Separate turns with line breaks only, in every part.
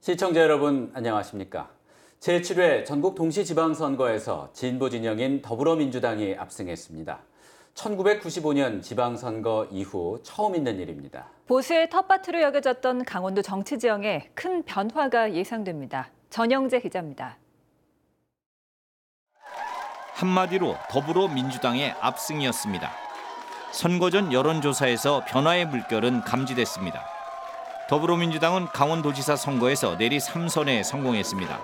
시청자 여러분 안녕하십니까? 제7회 전국 동시지방선거에서 진보 진영인 더불어민주당이 압승했습니다. 1995년 지방선거 이후 처음 있는 일입니다.
보수의 텃밭으로 여겨졌던 강원도 정치 지형에 큰 변화가 예상됩니다. 전영재 기자입니다.
한마디로 더불어민주당의 압승이었습니다. 선거 전 여론조사에서 변화의 물결은 감지됐습니다. 더불어민주당은 강원도지사 선거에서 내리 3선에 성공했습니다.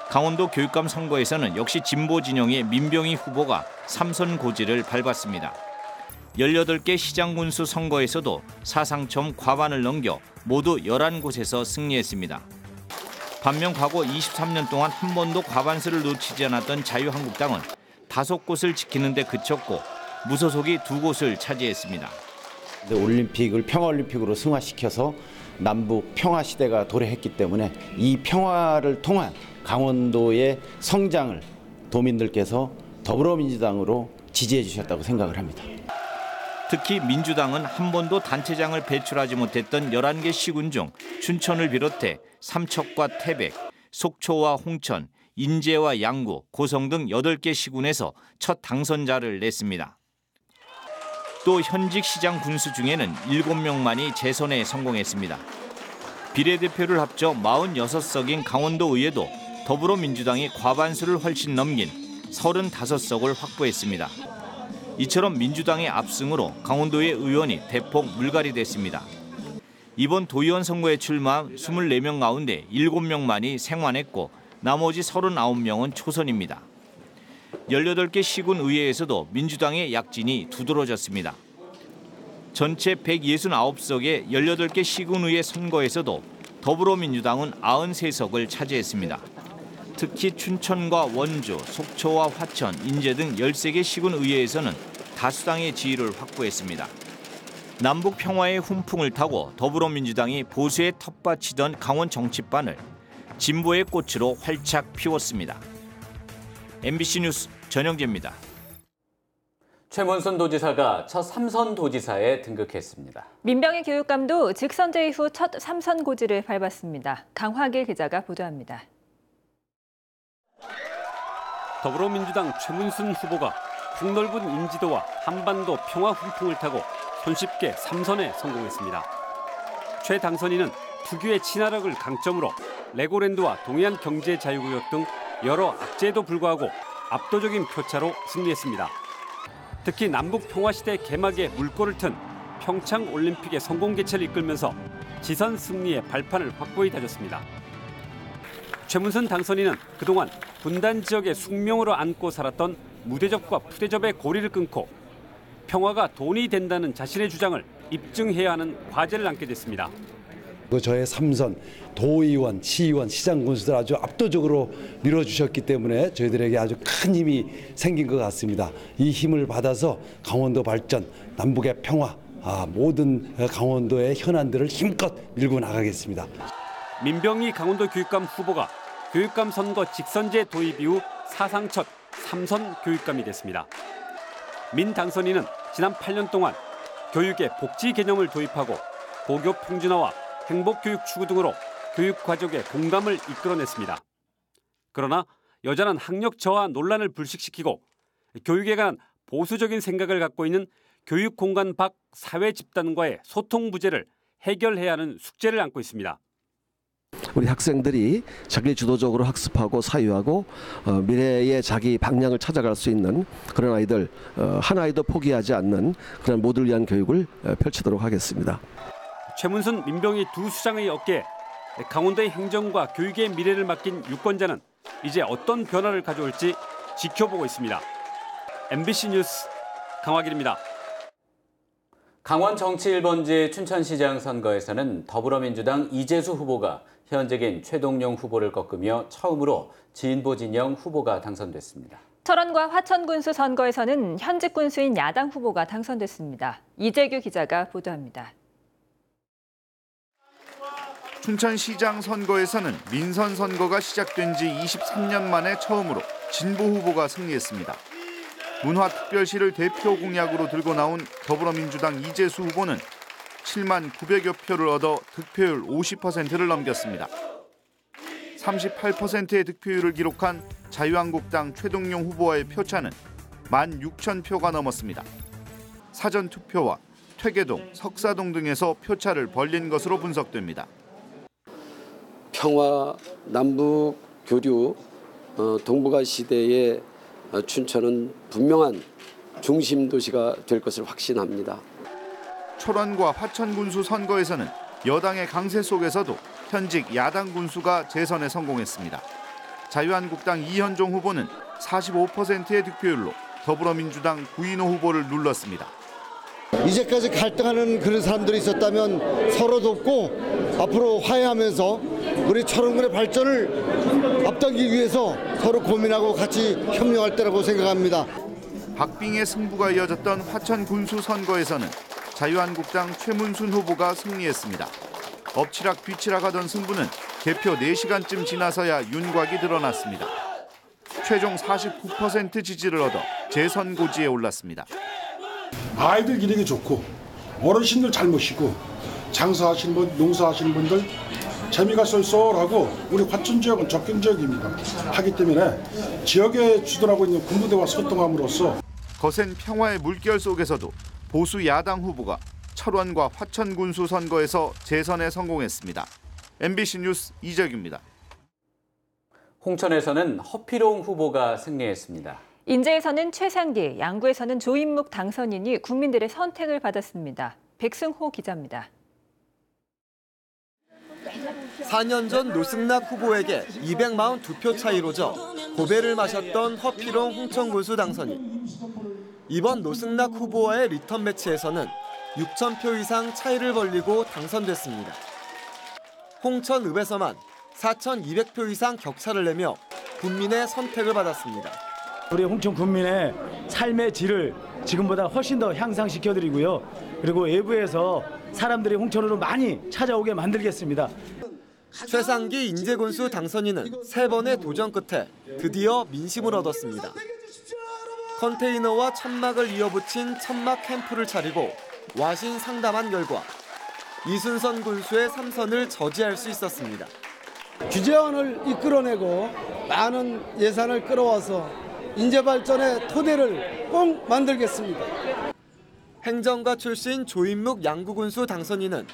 강원도 교육감 선거에서는 역시 진보 진영의 민병희 후보가 3선 고지를 밟았습니다. 18개 시장군수 선거에서도 사상 처음 과반을 넘겨 모두 11곳에서 승리했습니다. 반면 과거 23년 동안 한 번도 과반수를 놓치지 않았던 자유한국당은 5곳을 지키는 데 그쳤고 무소속이 2곳을 차지했습니다.
올림픽을 평화올림픽으로 승화시켜서 남북 평화 시대가 도래했기 때문에 이 평화를 통한 강원도의 성장을 도민들께서 더불어민주당으로 지지해 주셨다고 생각을 합니다.
특히 민주당은 한 번도 단체장을 배출하지 못했던 11개 시군 중 춘천을 비롯해 삼척과 태백, 속초와 홍천, 인제와 양구, 고성 등 8개 시군에서 첫 당선자를 냈습니다. 또 현직 시장 군수 중에는 7명만이 재선에 성공했습니다. 비례대표를 합쳐 46석인 강원도 의회도 더불어민주당이 과반수를 훨씬 넘긴 35석을 확보했습니다. 이처럼 민주당의 압승으로 강원도의 의원이 대폭 물갈이됐습니다. 이번 도의원 선거에 출마한 24명 가운데 7명만이 생환했고 나머지 39명은 초선입니다. 18개 시군 의회에서도 민주당의 약진이 두드러졌습니다. 전체 169석의 18개 시군의회 선거에서도 더불어민주당은 93석을 차지했습니다. 특히 춘천과 원주, 속초와 화천, 인제 등 13개 시군의회에서는 다수당의 지위를 확보했습니다. 남북 평화의 훈풍을 타고 더불어민주당이 보수의 텃밭이던 강원 정치판을 진보의 꽃으로 활짝 피웠습니다. MBC 뉴스 전영재입니다.
최문순 도지사가 첫 3선 도지사에 등극했습니다.
민병희 교육감도 직선제 이후 첫 3선 고지를 밟았습니다. 강화길 기자가 보도합니다.
더불어민주당 최문순 후보가 폭넓은 인지도와 한반도 평화 훈풍을 타고 손쉽게 3선에 성공했습니다. 최 당선인은 특유의 친화력을 강점으로 레고랜드와 동해안 경제자유구역 등 여러 악재에도 불구하고 압도적인 표차로 승리했습니다. 특히 남북 평화시대 개막에 물꼬를 튼 평창 올림픽의 성공 개최를 이끌면서 지선 승리의 발판을 확고히 다졌습니다. 최문순 당선인은 그동안 분단 지역의 숙명으로 안고 살았던 무대접과 푸대접의 고리를 끊고 평화가 돈이 된다는 자신의 주장을 입증해야 하는 과제를 안게 됐습니다.
저의 3선 도의원, 시의원, 시장 군수들 아주 압도적으로 밀어주셨기 때문에 저희들에게 아주 큰 힘이 생긴 것 같습니다. 이 힘을 받아서 강원도 발전, 남북의 평화, 모든 강원도의 현안들을 힘껏 밀고 나가겠습니다.
민병희 강원도 교육감 후보가 교육감 선거 직선제 도입 이후 사상 첫 3선 교육감이 됐습니다. 민 당선인은 지난 8년 동안 교육의 복지 개념을 도입하고 고교 평준화와 행복교육 추구 등으로 교육 과정의 공감을 이끌어냈습니다. 그러나 여전한 학력 저하 논란을 불식시키고 교육에 관한 보수적인 생각을 갖고 있는 교육 공간 밖 사회 집단과의 소통 부재를 해결해야 하는 숙제를 안고 있습니다.
우리 학생들이 자기 주도적으로 학습하고 사유하고 미래의 자기 방향을 찾아갈 수 있는 그런 아이들, 한 아이도 포기하지 않는 그런 모두를 위한 교육을 펼치도록 하겠습니다.
최문순, 민병희 두 수장의 어깨에 강원도의 행정과 교육의 미래를 맡긴 유권자는 이제 어떤 변화를 가져올지 지켜보고 있습니다. MBC 뉴스 강화길입니다.
강원 정치 1번지 춘천시장 선거에서는 더불어민주당 이재수 후보가 현직인 최동용 후보를 꺾으며 처음으로 진보 진영 후보가 당선됐습니다.
철원과 화천 군수 선거에서는 현직 군수인 야당 후보가 당선됐습니다. 이재규 기자가 보도합니다.
춘천시장 선거에서는 민선 선거가 시작된 지 23년 만에 처음으로 진보 후보가 승리했습니다. 문화특별시를 대표 공약으로 들고 나온 더불어민주당 이재수 후보는 7만 900여 표를 얻어 득표율 50%를 넘겼습니다. 38%의 득표율을 기록한 자유한국당 최동용 후보와의 표차는 16,000표가 넘었습니다. 사전투표와 퇴계동, 석사동 등에서 표차를 벌린 것으로 분석됩니다.
평화, 남북 교류, 동북아 시대의 춘천은 분명한 중심 도시가 될 것을 확신합니다.
철원과 화천 군수 선거에서는 여당의 강세 속에서도 현직 야당 군수가 재선에 성공했습니다. 자유한국당 이현종 후보는 45%의 득표율로 더불어민주당 구인호 후보를 눌렀습니다.
이제까지 갈등하는 그런 사람들이 있었다면 서로 돕고 앞으로 화해하면서 우리 철원군의 발전을 앞당기기 위해서 서로 고민하고 같이 협력할 때라고 생각합니다.
박빙의 승부가 이어졌던 화천 군수 선거에서는 자유한국당 최문순 후보가 승리했습니다. 엎치락 뒤치락 하던 승부는 개표 4시간쯤 지나서야 윤곽이 드러났습니다. 최종 49% 지지를 얻어 재선 고지에 올랐습니다.
아이들 기르기 좋고 어르신들 잘 모시고 장사하시는 분, 농사하시는 분들 재미가 쏠쏠하고 우리 화천 지역은 접경 지역입니다. 하기 때문에 지역에 주둔하고 있는 군부대와 소통함으로써
거센 평화의 물결 속에서도 보수 야당 후보가 철원과 화천 군수 선거에서 재선에 성공했습니다. MBC 뉴스 이재규입니다.
홍천에서는 허피롱 후보가 승리했습니다.
인제에서는 최상기, 양구에서는 조인묵 당선인이 국민들의 선택을 받았습니다. 백승호 기자입니다.
4년 전 노승락 후보에게 242표 차이로 져 고배를 마셨던 허피롱 홍천군수 당선인. 이번 노승락 후보와의 리턴 매치에서는 6,000표 이상 차이를 벌리고 당선됐습니다. 홍천읍에서만 4,200표 이상 격차를 내며 국민의 선택을 받았습니다.
우리 홍천 국민의 삶의 질을 지금보다 훨씬 더 향상시켜드리고요. 그리고 외부에서 사람들이 홍천으로 많이 찾아오게 만들겠습니다.
최상기 인제군수 당선인은 3번의 도전 끝에 드디어 민심을 얻었습니다. 컨테이너와 천막을 이어붙인 천막 캠프를 차리고 와신 상담한 결과 이순선 군수의 3선을 저지할 수 있었습니다.
규제안을 이끌어내고 많은 예산을 끌어와서 인재 발전의 토대를 꼭 만들겠습니다.
행정가 출신 조인묵 양구군수 당선인은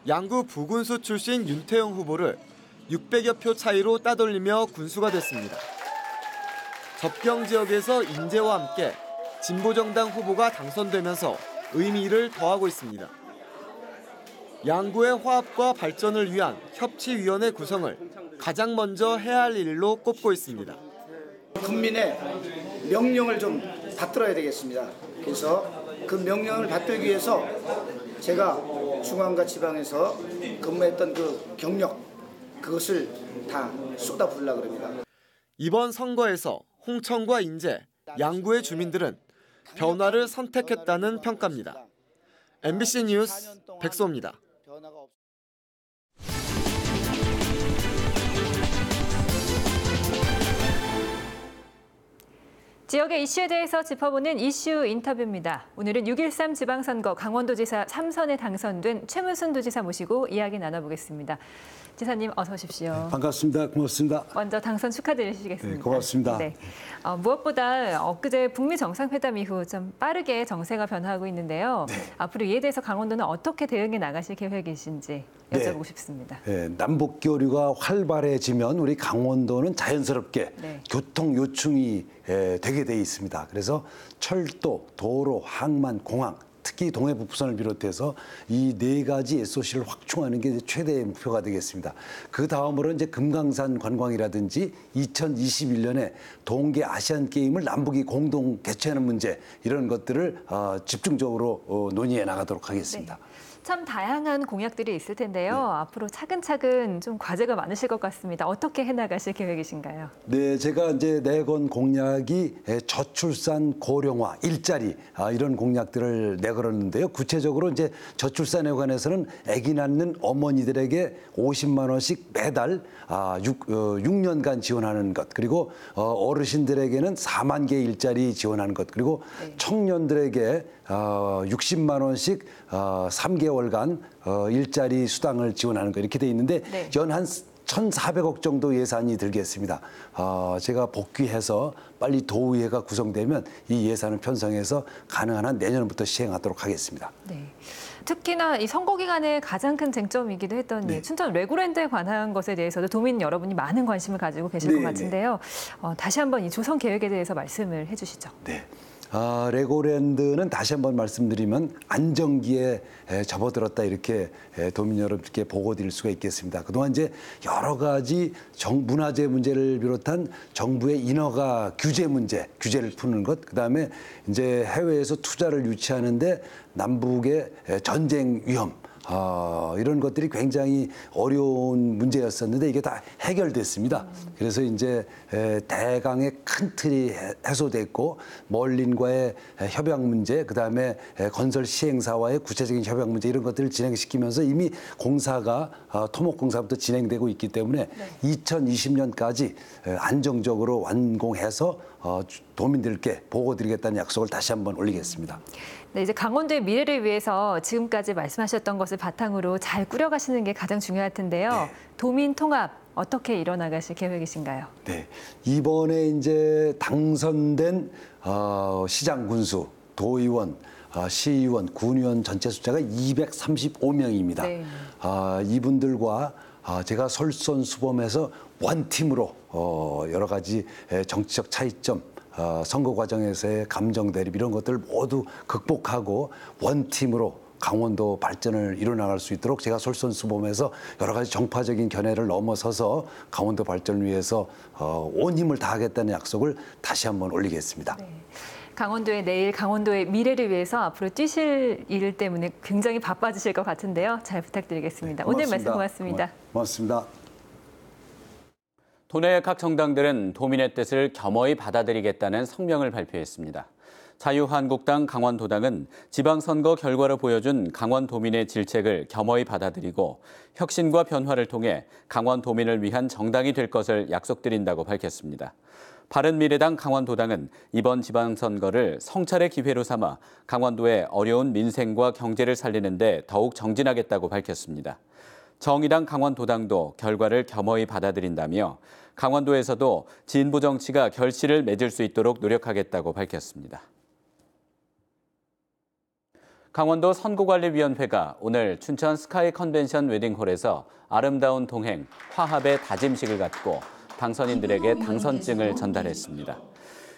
양구 부군수 출신 윤태영 후보를 600여 표 차이로 따돌리며 군수가 됐습니다. 접경 지역에서 인재와 함께 진보정당 후보가 당선되면서 의미를 더하고 있습니다. 양구의 화합과 발전을 위한 협치위원회 구성을 가장 먼저 해야 할 일로 꼽고 있습니다.
국민의 명령을 좀 받들어야 되겠습니다. 그래서 그 명령을 받들기 위해서 제가 중앙과 지방에서 근무했던 그 경력, 그것을 다 쏟아부으려고 합니다.
이번 선거에서 홍천과 인제, 양구의 주민들은 변화를 선택했다는 평가입니다. MBC 뉴스 백소입니다.
지역의 이슈에 대해서 짚어보는 이슈 인터뷰입니다. 오늘은 6.13 지방선거 강원도지사 3선에 당선된 최문순 도지사 모시고 이야기 나눠보겠습니다. 지사님 어서 오십시오.
네, 반갑습니다. 고맙습니다.
먼저 당선 축하드리시겠습니다.
네, 고맙습니다.
네. 무엇보다 엊그제 북미 정상회담 이후 좀 빠르게 정세가 변화하고 있는데요.
네.
앞으로 이에 대해서 강원도는 어떻게 대응해 나가실 계획이신지 여쭤보고 싶습니다.
네, 남북 교류가 활발해지면 우리 강원도는 자연스럽게 교통 요충이 되게 돼 있습니다. 그래서 철도, 도로, 항만, 공항, 특히 동해북부선을 비롯해서 이 4가지 SOC를 확충하는 게 최대의 목표가 되겠습니다. 그 다음으로 이제 금강산 관광이라든지 2021년에 동계 아시안 게임을 남북이 공동 개최하는 문제 이런 것들을 집중적으로 논의해 나가도록 하겠습니다.
네. 참 다양한 공약들이 있을 텐데요. 앞으로 차근차근 좀 과제가 많으실 것 같습니다. 어떻게 해나가실 계획이신가요?
네, 제가 이제 내건 공약이 저출산 고령화, 일자리 이런 공약들을 내걸었는데요. 구체적으로 이제 저출산에 관해서는 아기 낳는 어머니들에게 50만 원씩 매달 6년간 지원하는 것, 그리고 어르신들에게는 4만 개 일자리 지원하는 것, 그리고 청년들에게 60만 원씩 3개월간 일자리 수당을 지원하는 거 이렇게 돼 있는데 연 한 1,400억 정도 예산이 들겠습니다. 제가 복귀해서 빨리 도의회가 구성되면 이 예산을 편성해서 가능한 한 내년부터 시행하도록 하겠습니다.
네. 특히나 이 선거 기간에 가장 큰 쟁점이기도 했던
네.
춘천 레고랜드에 관한 것에 대해서도 도민 여러분이 많은 관심을 가지고 계실 것 같은데요. 다시 한번 이 조성 계획에 대해서 말씀을 해주시죠.
네. 레고랜드는 다시 한번 말씀드리면 안정기에 접어들었다 이렇게 도민 여러분께 보고드릴 수가 있겠습니다. 그동안 이제 여러 가지 문화재 문제를 비롯한 정부의 인허가 규제 문제, 규제를 푸는 것, 그다음에 이제 해외에서 투자를 유치하는데 남북의 전쟁 위험, 이런 것들이 굉장히 어려운 문제였었는데 이게 다 해결됐습니다. 그래서 이제 대강의 큰 틀이 해소됐고 멀린과의 협약 문제, 그다음에 건설 시행사와의 구체적인 협약 문제 이런 것들을 진행시키면서 이미 공사가 토목 공사부터 진행되고 있기 때문에 2020년까지 안정적으로 완공해서 도민들께 보고드리겠다는 약속을 다시 한번 올리겠습니다.
네, 이제 강원도의 미래를 위해서 지금까지 말씀하셨던 것을 바탕으로 잘 꾸려가시는 게 가장 중요할 텐데요.
네.
도민 통합 어떻게 이뤄나가실 계획이신가요?
네, 이번에 이제 당선된 시장 군수, 도의원, 시의원, 군의원 전체 숫자가 235명입니다. 네. 이분들과 제가 솔선수범해서 원팀으로 여러 가지 정치적 차이점, 선거 과정에서의 감정 대립 이런 것들을 모두 극복하고 원팀으로 강원도 발전을 이뤄나갈 수 있도록 제가 솔선수범해서 여러 가지 정파적인 견해를 넘어서서 강원도 발전을 위해서 온 힘을 다하겠다는 약속을 다시 한번 올리겠습니다. 네.
강원도의 내일, 강원도의 미래를 위해서 앞으로 뛰실 일 때문에 굉장히 바빠지실 것 같은데요. 잘 부탁드리겠습니다. 네, 오늘 말씀 고맙습니다.
고맙습니다.
도내 각 정당들은 도민의 뜻을 겸허히 받아들이겠다는 성명을 발표했습니다. 자유한국당 강원도당은 지방선거 결과로 보여준 강원도민의 질책을 겸허히 받아들이고 혁신과 변화를 통해 강원도민을 위한 정당이 될 것을 약속드린다고 밝혔습니다. 바른미래당 강원도당은 이번 지방선거를 성찰의 기회로 삼아 강원도의 어려운 민생과 경제를 살리는 데 더욱 정진하겠다고 밝혔습니다. 정의당 강원도당도 결과를 겸허히 받아들인다며 강원도에서도 진보 정치가 결실을 맺을 수 있도록 노력하겠다고 밝혔습니다. 강원도 선거관리위원회가 오늘 춘천 스카이 컨벤션 웨딩홀에서 아름다운 동행, 화합의 다짐식을 갖고 당선인들에게 당선증을 전달했습니다.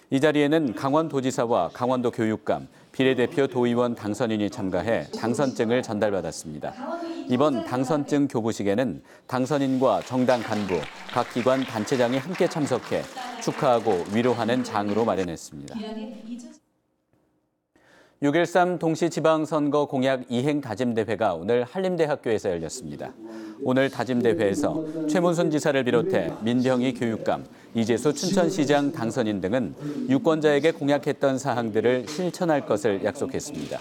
이 자리에는 강원도지사와 강원도 교육감, 비례대표 도의원 당선인이 참가해 당선증을 전달받았습니다. 이번 당선증 교부식에는 당선인과 정당 간부, 각 기관 단체장이 함께 참석해 축하하고 위로하는 장으로 마련했습니다. 6.13 동시지방선거 공약 이행 다짐대회가 오늘 한림대학교에서 열렸습니다. 오늘 다짐대회에서 최문순 지사를 비롯해 민병희 교육감, 이재수 춘천시장 당선인 등은 유권자에게 공약했던 사항들을 실천할 것을 약속했습니다.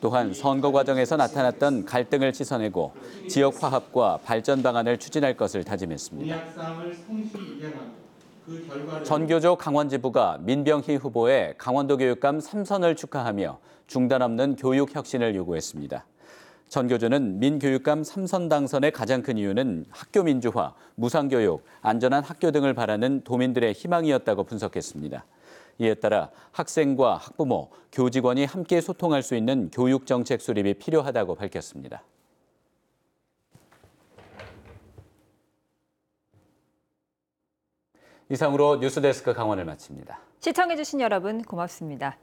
또한 선거 과정에서 나타났던 갈등을 씻어내고 지역 화합과 발전 방안을 추진할 것을 다짐했습니다. 전교조 강원지부가 민병희 후보의 강원도 교육감 3선을 축하하며 중단 없는 교육 혁신을 요구했습니다. 전교조는 민 교육감 3선 당선의 가장 큰 이유는 학교 민주화, 무상교육, 안전한 학교 등을 바라는 도민들의 희망이었다고 분석했습니다. 이에 따라 학생과 학부모, 교직원이 함께 소통할 수 있는 교육정책 수립이 필요하다고 밝혔습니다. 이상으로 뉴스데스크 강원을 마칩니다.
시청해주신 여러분 고맙습니다.